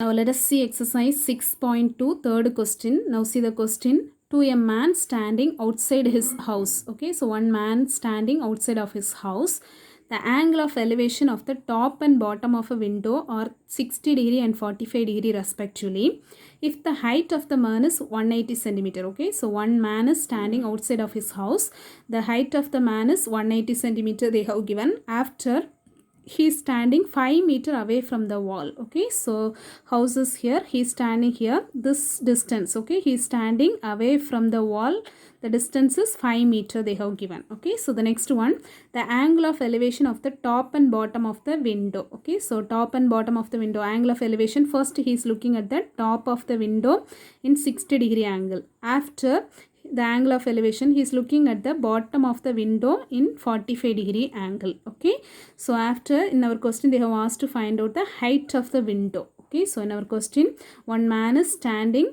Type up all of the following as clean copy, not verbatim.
Now let us see exercise 6.2, third question. Now see the question. To a man standing outside his house. Okay, so one man standing outside of his house. The angle of elevation of the top and bottom of a window are 60 degree and 45 degree respectively. If the height of the man is 180 centimeter. Okay, so one man is standing outside of his house. The height of the man is 180 centimeter they have given. After he is standing 5 meter away from the wall. Okay, so house is here, he is standing here, this distance. Okay, he is standing away from the wall, the distance is 5 meter they have given. Okay, so the next one, the angle of elevation of the top and bottom of the window. Okay, so top and bottom of the window, angle of elevation, first he is looking at the top of the window in 60 degree angle. After the angle of elevation, he is looking at the bottom of the window in 45 degree angle. Okay, so after, in our question they have asked to find out the height of the window. Okay, so in our question, one man is standing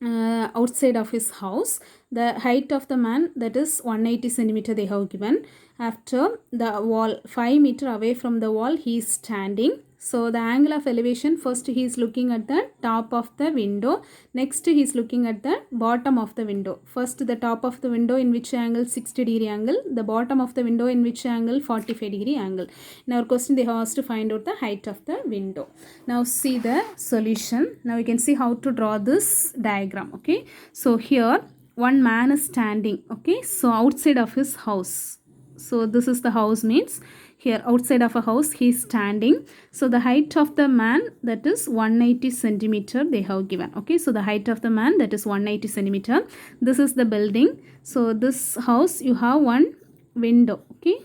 outside of his house. The height of the man, that is 180 centimeter they have given. After the wall, 5 meter away from the wall he is standing. So the angle of elevation, first he is looking at the top of the window, next he is looking at the bottom of the window. First the top of the window in which angle, 60 degree angle, the bottom of the window in which angle, 45 degree angle. In our question they have asked to find out the height of the window. Now see the solution. Now you can see how to draw this diagram. Okay, so here one man is standing. Okay, so outside of his house. So this is the house, means here outside of a house he is standing. So the height of the man, that is 180 centimeter they have given. Okay, so the height of the man, that is 180 centimeter. This is the building. So this house, you have one window. Okay,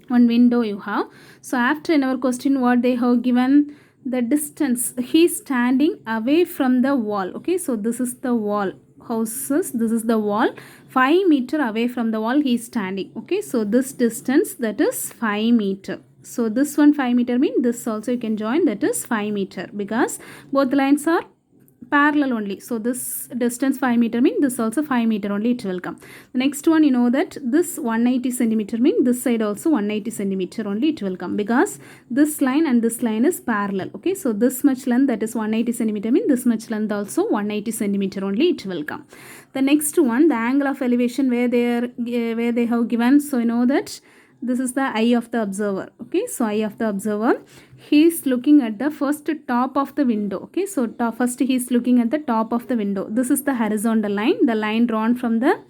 one window you have. So after, in our question what they have given, the distance, he is standing away from the wall. Okay, so this is the wall, houses, this is the wall, 5 meter away from the wall he is standing. Okay, so this distance, that is 5 meter. So this one 5 meter mean this also you can join, that is 5 meter, because both lines are parallel only. So this distance 5 meter mean this also 5 meter only it will come. The next one, you know that this 180 centimeter mean this side also 180 centimeter only it will come, because this line and this line is parallel. Okay, so this much length, that is 180 centimeter mean this much length also 180 centimeter only it will come. The next one, the angle of elevation where they have given. So you know that this is the eye of the observer. Okay, so eye of the observer, he is looking at the first top of the window. Okay, so first he is looking at the top of the window. This is the horizontal line, the line drawn from the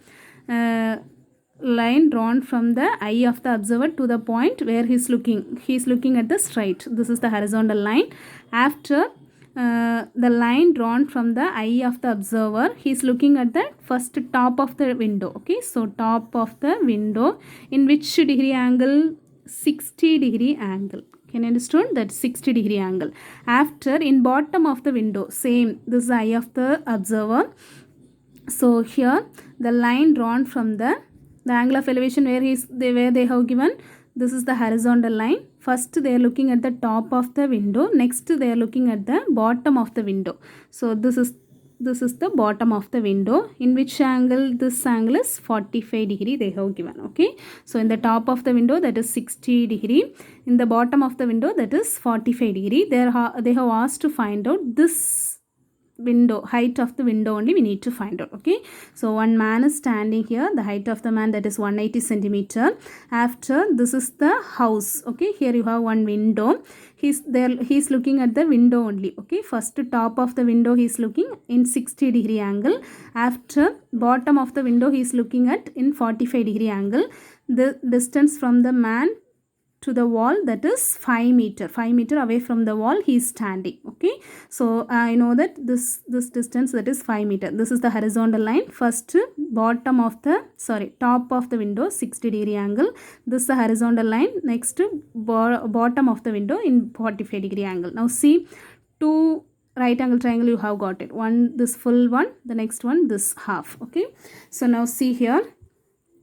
eye of the observer to the point where he is looking at the straight. This is the horizontal line. After the line drawn from the eye of the observer, he is looking at the first top of the window. Okay, so top of the window in which degree angle, 60 degree angle. Can you understand that 60 degree angle? After, in bottom of the window, same, this is the eye of the observer. So here the line drawn from the angle of elevation where they have given, this is the horizontal line. First they are looking at the top of the window, next they are looking at the bottom of the window. So this is the bottom of the window, in which angle, this angle is 45 degree they have given. Okay, so in the top of the window, that is 60 degree, in the bottom of the window, that is 45 degree. They have asked to find out this window, height of the window only we need to find out. Okay, so one man is standing here, the height of the man, that is 180 centimeter. After, this is the house. Okay, here you have one window, he's looking at the window only. Okay, first top of the window he is looking in 60 degree angle. After, bottom of the window he is looking at in 45 degree angle. The distance from the man to the wall, that is 5 meter away from the wall he is standing. Okay, so I know that this distance, that is 5 meter. This is the horizontal line. First, top of the window, 60 degree angle, this is the horizontal line. Next, bottom of the window in 45 degree angle. Now see, two right angle triangle you have got it, one this full one, the next one this half. Okay, so now see here,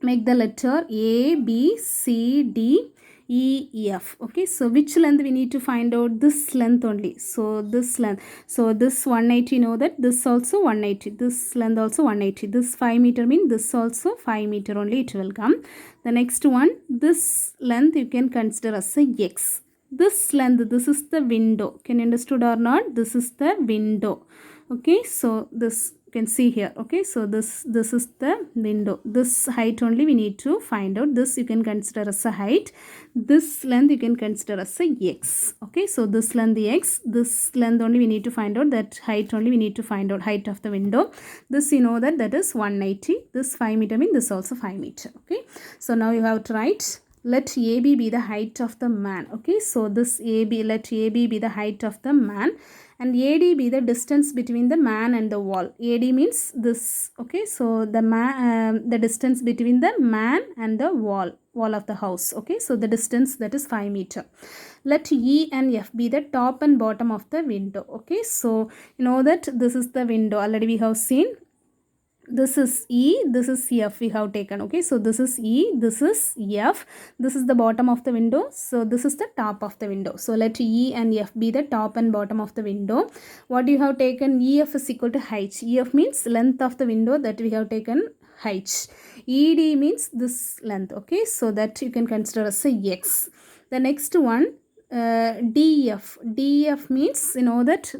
make the letter A, B, C, D, E, F. Okay, so which length we need to find out? This length only. So this length, so this 180, know that this also 180, this length also 180, this 5 meter mean this also 5 meter only it will come. The next one, this length you can consider as a X. this length, this is the window. Can you understood or not? This is the window. Okay, so this you can see here. Okay, so this is the window. This height only we need to find out. This you can consider as a height. This length you can consider as a x. Okay, so this length x, this length only we need to find out. That height only we need to find out, height of the window. This you know that is 180. This 5 meter means this also 5 meter. Okay, so now you have to write, let AB be the height of the man. Okay, so this AB, let AB be the height of the man, and AD be the distance between the man and the wall. AD means this. Okay, so the distance between the man and the wall of the house. Okay, so the distance, that is 5 meter. Let E and F be the top and bottom of the window. Okay, so you know that this is the window, already we have seen. This is E, this is F we have taken. Okay, so this is E, this is F, this is the bottom of the window, so this is the top of the window. So let E and F be the top and bottom of the window. What you have taken, EF is equal to height. EF means length of the window, that we have taken height. ED means this length. Okay, so that you can consider as a X. The next one, DF. DF means you know that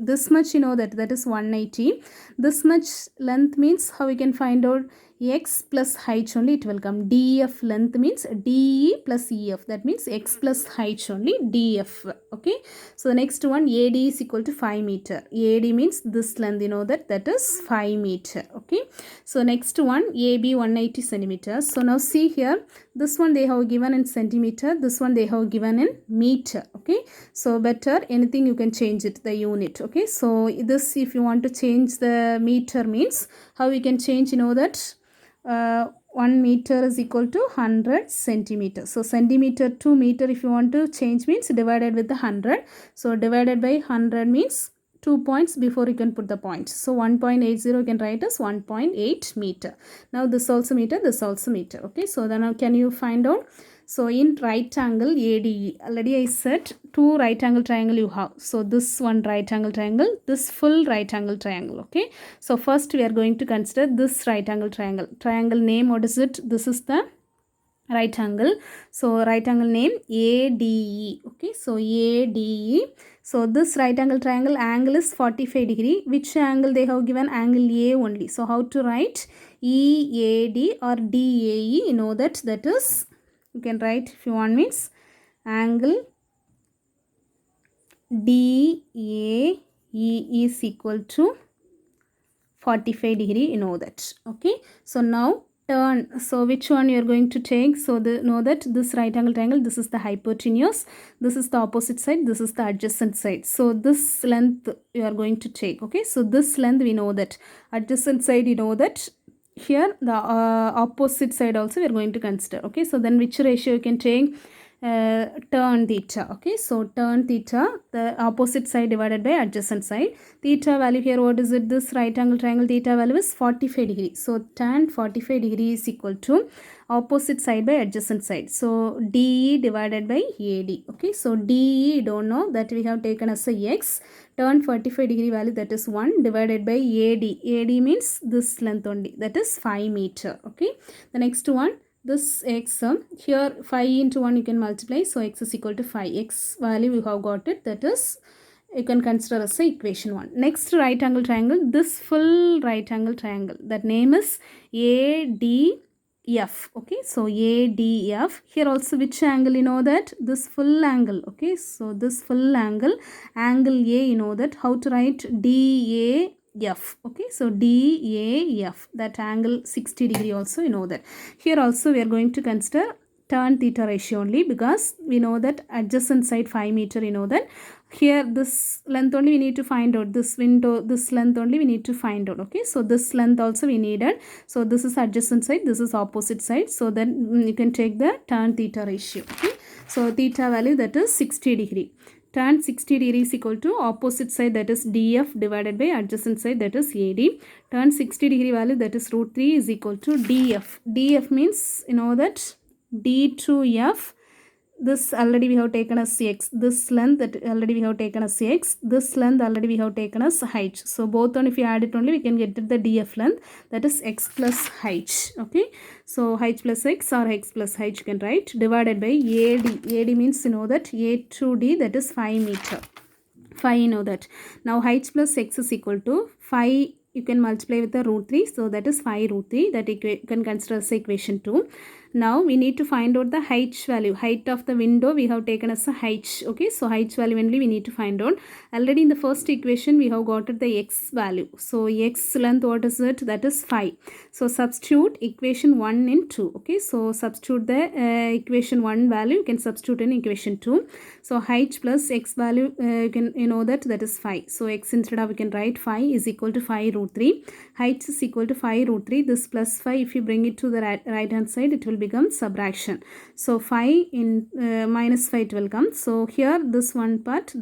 this much you know that is 180. This much length means how we can find out, x plus height only it will come. DF length means DE plus EF, that means x plus height only DF. Okay, so the next one, AD is equal to 5 meter. AD means this length you know that is 5 meter. Okay, so next one, AB 180 centimeters. So now see here, this one they have given in centimeter, this one they have given in meter. Okay, so better anything you can change it, the unit. Okay, so this if you want to change the meter means how we can change, you know that 1 meter is equal to 100 centimeters. So centimeter to meter if you want to change means divided with the 100. So divided by 100 means 2 points before you can put the points. So 1.80 you can write as 1.8 meter. Now this also meter, this also meter. Okay, so then now can you find out? So in right angle ADE, already I said 2 right angle triangle you have. So this one right angle triangle, this full right angle triangle. Okay, so first we are going to consider this right angle triangle. Triangle name, what is it? This is the right angle. So right angle name ADE. Okay, so ADE. So this right angle triangle angle is 45 degree. Which angle they have given? Angle A only. So how to write? EAD or DAE, you know that is, you can write if you want means angle DAE is equal to 45 degree, you know that. Okay, so now turn. So which one you are going to take? So know that this right angle triangle, this is the hypotenuse, this is the opposite side, this is the adjacent side. So this length you are going to take. Okay, so this length we know that, adjacent side you know that, here the opposite side also we are going to consider. Okay, so then which ratio you can take? Tan theta. Okay, so tan theta, the opposite side divided by adjacent side. Theta value here, what is it? This right angle triangle theta value is 45 degree. So tan 45 degree is equal to opposite side by adjacent side. So DE divided by AD. Okay, so DE don't know, that we have taken as a x. Tan 45 degree value, that is 1, divided by AD. AD means this length only, that is 5 meter. Okay, the next one, this x, here 5 into 1 you can multiply, so x is equal to 5. X value you have got it, that is you can consider as a equation 1. Next right angle triangle, this full right angle triangle, that name is ADF. Okay, so ADF. Here also which angle you know that? This full angle. Okay, so this full angle, angle A you know that. How to write? DAF. Okay, so DAF, that angle 60 degree also you know that. Here also we are going to consider tan theta ratio only, because we know that adjacent side 5 meter you know that. Here this length only we need to find out, this window, this length only we need to find out. Okay, so this length also we needed. So this is adjacent side, this is opposite side, so then you can take the tan theta ratio. Okay, so theta value, that is 60 degree. Tan 60 degree is equal to opposite side, that is DF, divided by adjacent side, that is AD. Tan 60 degree value, that is root 3 is equal to DF. DF means you know that D to F, this already we have taken as x, this length that already we have taken as x, this length already we have taken as h. So both on, if you add it only, we can get the df length, that is x plus h. Okay, so h plus x or x plus h you can write, divided by AD means you know that A to D, that is 5 meter. 5 you know that. Now h plus x is equal to 5, you can multiply with the root 3, so that is 5 root 3, that you can consider as equation 2. Now we need to find out the height value. Height of the window we have taken as a height. Okay, so height value only we need to find out. Already in the first equation we have got the x value. So x length, what is it? That is 5. So substitute equation 1 in 2. Okay, so substitute the equation 1 value, you can substitute in equation 2. So height plus x value, you know that is 5. So x instead of, we can write 5 is equal to 5 root 3. Height is equal to 5 root 3. This plus 5, if you bring it to the right hand side, it will become subtraction. So 5 in minus 5 it will come. So here this one part,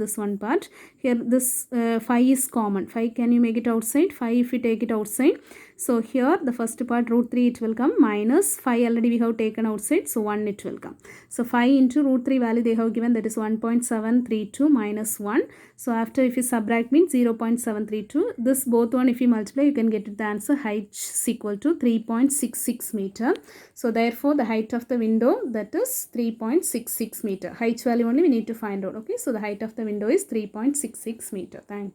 here this 5 is common. 5, can you make it outside? 5 if you take it outside, so here the first part root 3 it will come, minus 5 already we have taken outside, so 1 it will come. So 5 into root 3 value they have given, that is 1.732 minus 1. So after if you subtract means 0.732. This both one if you multiply, you can get the answer, height is equal to 3.66 meter. So therefore the height of the window, that is 3.66 meter. Height value only we need to find out. Okay, so the height of the window is 3.66 meter. Thank you.